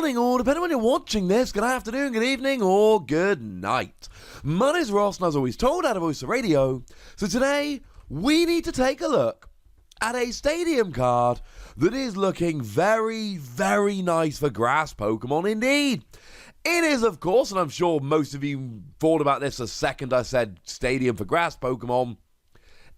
morning, or depending on when you're watching this, good afternoon, good evening, or good night. My name's Ross, and as always told out of Voice of Radio, so today we need to take a look at a stadium card that is looking very, very nice for grass Pokemon indeed. It is, of course, and I'm sure most of you thought about this the second I said stadium for grass Pokemon,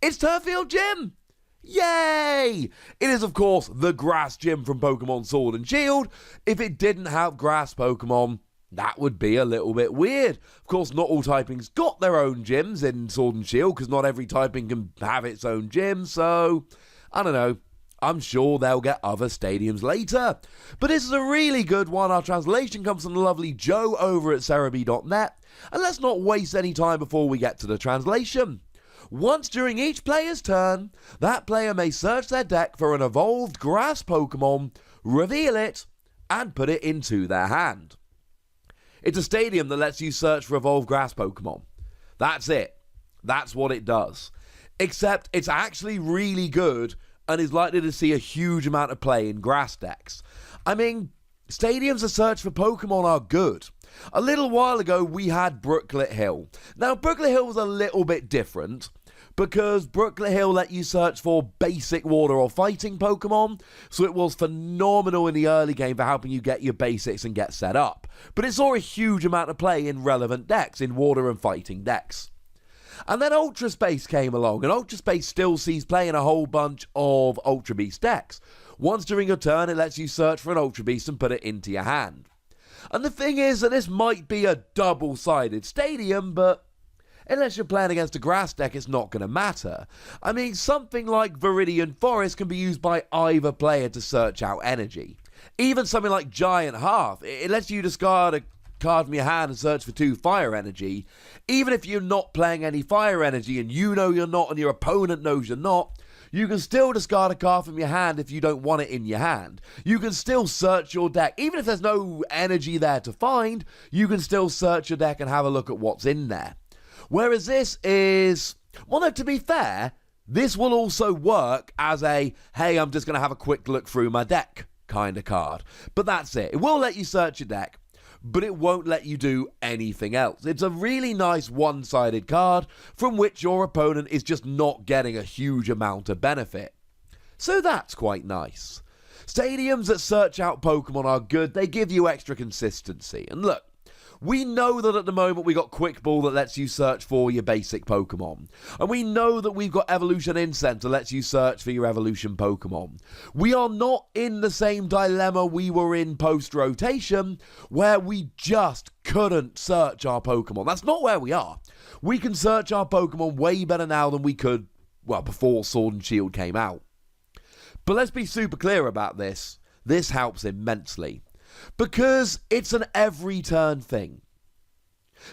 it's Turffield Gym! Yay! It is, of course, the grass gym from Pokemon Sword and Shield. If it didn't have grass Pokemon, that would be a little bit weird. Of course, not all typings got their own gyms in Sword and Shield, because not every typing can have its own gym, so I don't know. I'm sure they'll get other stadiums later. But this is a really good one. Our translation comes from the lovely Joe over at Cerebi.net. And let's not waste any time before we get to the translation. Once during each player's turn, that player may search their deck for an evolved grass Pokemon, reveal it, and put it into their hand. It's a stadium that lets you search for evolved grass Pokemon. That's it. That's what it does. Except it's actually really good and is likely to see a huge amount of play in grass decks. I mean, stadiums that search for Pokemon are good. A little while ago, we had Brooklet Hill. Now, Brooklet Hill was a little bit different because Brooklet Hill let you search for basic water or fighting Pokemon, so it was phenomenal in the early game for helping you get your basics and get set up. But it saw a huge amount of play in relevant decks, in water and fighting decks. And then Ultra Space came along, and Ultra Space still sees play in a whole bunch of Ultra Beast decks. Once during your turn, it lets you search for an Ultra Beast and put it into your hand. And the thing is that this might be a double-sided stadium, but unless you're playing against a grass deck, it's not going to matter. I mean, something like Viridian Forest can be used by either player to search out energy. Even something like Giant Hearth, it lets you discard a card from your hand and search for 2 fire energy. Even if you're not playing any fire energy and you know you're not and your opponent knows you're not, you can still discard a card from your hand if you don't want it in your hand. You can still search your deck. Even if there's no energy there to find, you can still search your deck and have a look at what's in there. Whereas this is, well, no, to be fair, this will also work as a, hey, I'm just going to have a quick look through my deck kind of card. But that's it. It will let you search your deck, but it won't let you do anything else. It's a really nice one-sided card from which your opponent is just not getting a huge amount of benefit. So that's quite nice. Stadiums that search out Pokemon are good. They give you extra consistency. And look, we know that at the moment we got Quick Ball that lets you search for your basic Pokemon. And we know that we've got Evolution Incense that lets you search for your evolution Pokemon. We are not in the same dilemma we were in post-rotation, where we just couldn't search our Pokemon. That's not where we are. We can search our Pokemon way better now than we could, well, before Sword and Shield came out. But let's be super clear about this. This helps immensely, because it's an every turn thing.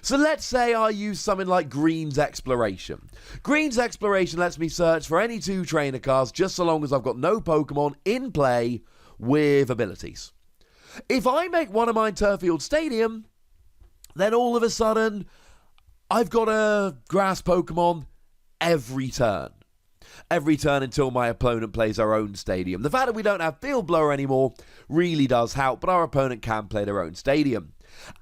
So let's say I use something like Green's Exploration. Green's Exploration lets me search for any 2 trainer cards just so long as I've got no Pokemon in play with abilities. If I make one of mine Turffield Stadium, then all of a sudden I've got a grass Pokemon every turn. Every turn until my opponent plays our own stadium. The fact that we don't have Field Blower anymore really does help, but our opponent can play their own stadium.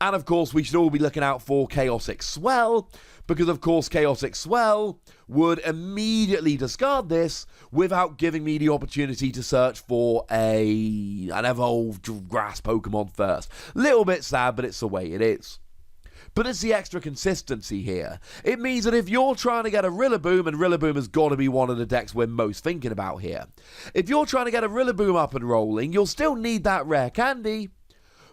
And of course, we should all be looking out for Chaotic Swell, because of course Chaotic Swell would immediately discard this without giving me the opportunity to search for an evolved grass Pokemon first. Little bit sad, but it's the way it is. But it's the extra consistency here. It means that if you're trying to get a Rillaboom, and Rillaboom has got to be one of the decks we're most thinking about here. If you're trying to get a Rillaboom up and rolling, you'll still need that rare candy,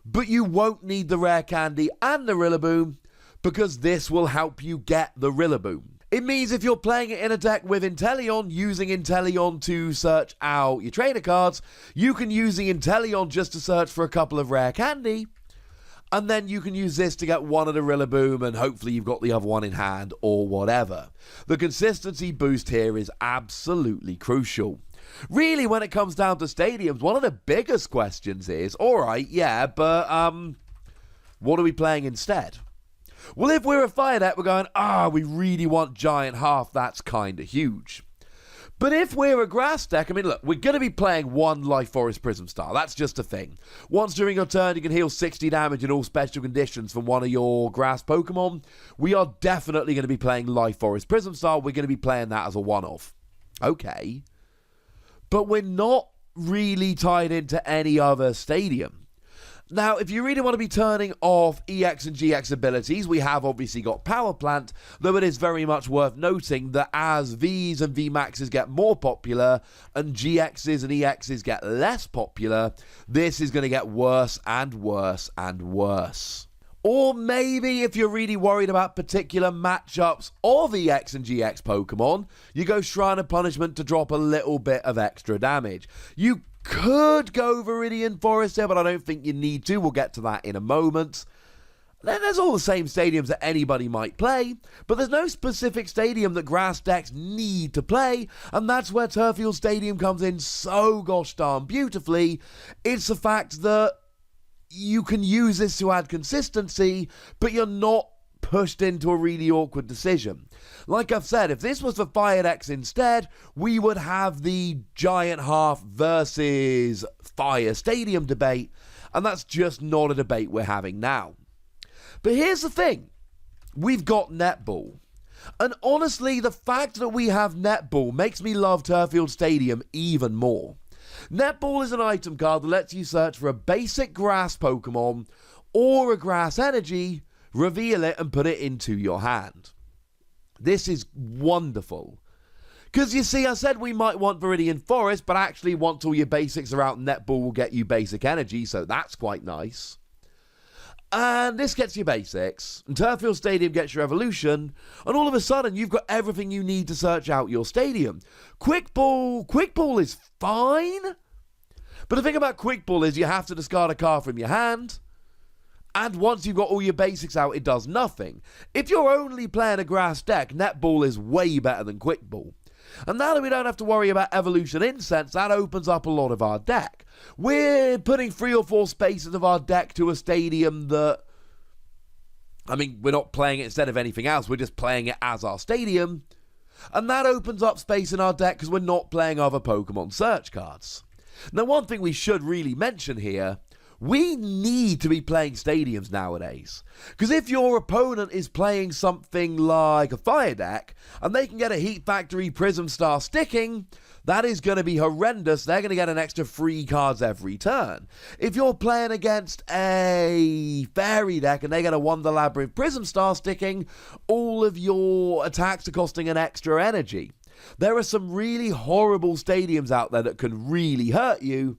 but you won't need the rare candy and the Rillaboom, because this will help you get the Rillaboom. It means if you're playing it in a deck with Inteleon, using Inteleon to search out your trainer cards, you can use the Inteleon just to search for a couple of rare candy, and then you can use this to get one of the Rillaboom, and hopefully you've got the other one in hand, or whatever. The consistency boost here is absolutely crucial. Really, when it comes down to stadiums, one of the biggest questions is, alright, yeah, but, what are we playing instead? Well, if we're a fire deck, we're going, we really want Giant Hearth, that's kinda huge. But if we're a grass deck, I mean, look, we're going to be playing one Life Forest Prism Star. That's just a thing. Once during your turn, you can heal 60 damage in all special conditions from one of your grass Pokemon. We are definitely going to be playing Life Forest Prism Star. We're going to be playing that as a one-off. Okay. But we're not really tied into any other stadium. Now, if you really want to be turning off EX and GX abilities, we have obviously got Power Plant, though it is very much worth noting that as Vs and VMAXs get more popular and GXs and EXs get less popular, this is going to get worse and worse and worse. Or maybe if you're really worried about particular matchups of EX and GX Pokemon, you go Shrine of Punishment to drop a little bit of extra damage. You could go Viridian Forest here, but I don't think you need to. We'll get to that in a moment. Then there's all the same stadiums that anybody might play, but there's no specific stadium that grass decks need to play, and that's where Turffield Stadium comes in so gosh darn beautifully. It's the fact that you can use this to add consistency, but you're not pushed into a really awkward decision. Like I've said, if this was for Fire decks instead, we would have the Giant Half versus Fire Stadium debate, and that's just not a debate we're having now. But here's the thing. We've got Netball. And honestly, the fact that we have Netball makes me love Turffield Stadium even more. Netball is an item card that lets you search for a basic grass Pokemon or a grass energy, reveal it and put it into your hand. This is wonderful. Because you see, I said we might want Viridian Forest, but actually once all your basics are out, Netball will get you basic energy, so that's quite nice. And this gets your basics, and Turffield Stadium gets your evolution, and all of a sudden you've got everything you need to search out your stadium. Quick Ball is fine, but the thing about Quick Ball is you have to discard a card from your hand, and once you've got all your basics out, it does nothing. If you're only playing a grass deck, Netball is way better than Quick Ball. And now that we don't have to worry about Evolution Incense, that opens up a lot of our deck. We're putting 3 or 4 spaces of our deck to a stadium that, I mean, we're not playing it instead of anything else, we're just playing it as our stadium. And that opens up space in our deck because we're not playing other Pokemon search cards. Now, one thing we should really mention here, we need to be playing stadiums nowadays. Because if your opponent is playing something like a Fire deck, and they can get a Heat Factory Prism Star sticking, that is going to be horrendous. They're going to get an extra 3 cards every turn. If you're playing against a Fairy deck and they get a Wonder Labyrinth Prism Star sticking, all of your attacks are costing an extra energy. There are some really horrible stadiums out there that can really hurt you.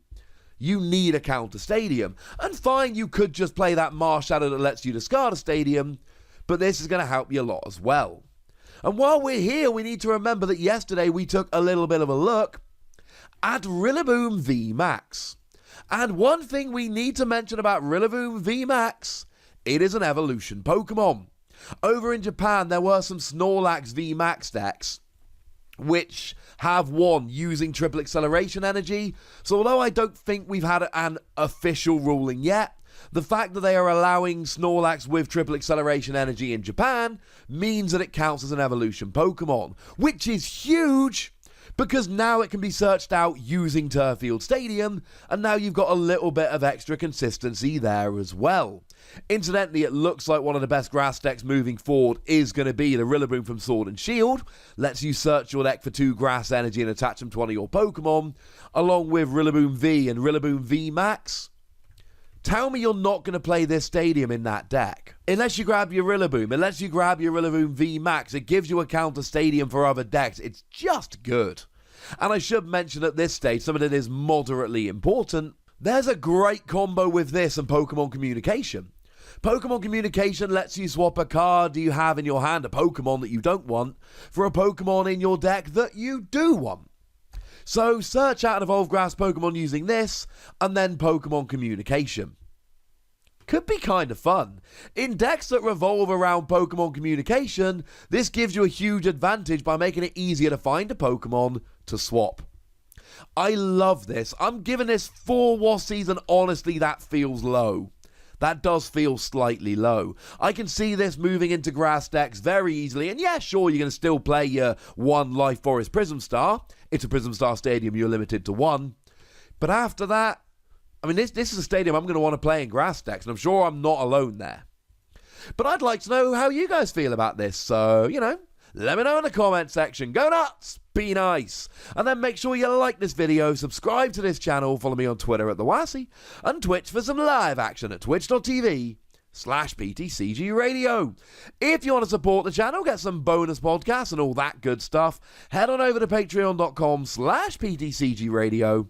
You need a counter stadium. And fine, you could just play that Marshadow that lets you discard a stadium, but this is going to help you a lot as well. And while we're here, we need to remember that yesterday we took a little bit of a look at Rillaboom VMAX. And one thing we need to mention about Rillaboom VMAX, it is an evolution Pokemon. Over in Japan, there were some Snorlax VMAX decks which have won using triple acceleration energy. So although I don't think we've had an official ruling yet, the fact that they are allowing Snorlax with triple acceleration energy in Japan means that it counts as an evolution Pokemon, which is huge because now it can be searched out using Turffield Stadium, and now you've got a little bit of extra consistency there as well. Incidentally, it looks like one of the best grass decks moving forward is going to be the Rillaboom from Sword and Shield. Lets you search your deck for 2 grass energy and attach them to one of your Pokemon, along with Rillaboom V and Rillaboom V Max. Tell me you're not going to play this stadium in that deck. Unless you grab your Rillaboom, unless you grab your Rillaboom V Max, it gives you a counter stadium for other decks. It's just good. And I should mention at this stage, something that is moderately important. There's a great combo with this and Pokemon Communication. Pokemon Communication lets you swap a card you have in your hand, a Pokemon that you don't want, for a Pokemon in your deck that you do want. So search out and evolve grass Pokemon using this, and then Pokemon Communication. Could be kind of fun. In decks that revolve around Pokemon Communication, this gives you a huge advantage by making it easier to find a Pokemon to swap. I love this. I'm giving this 4 Wassies, and honestly that feels low. That does feel slightly low. I can see this moving into grass decks very easily, and yeah, sure, you're going to still play your 1 Life Forest Prism Star. it's a Prism Star Stadium, you're limited to one. But after that, I mean, this is a stadium I'm going to want to play in grass decks, and I'm sure I'm not alone there. But I'd like to know how you guys feel about this, so, let me know in the comment section. Go nuts! Be nice! And then make sure you like this video, subscribe to this channel, follow me on Twitter at TheWassy, and Twitch for some live action at twitch.tv/PTCGRadio. If you want to support the channel, get some bonus podcasts and all that good stuff, head on over to patreon.com/PTCGRadio,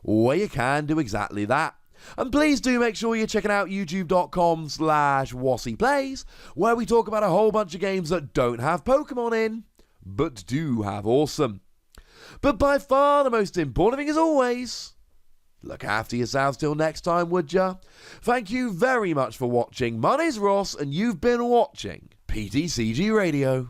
where you can do exactly that. And please do make sure you're checking out youtube.com/WassyPlays, where we talk about a whole bunch of games that don't have Pokemon in, but do have awesome. But by far the most important thing, as always, look after yourselves till next time, would ya? Thank you very much for watching. My name's Ross, and you've been watching PTCG Radio.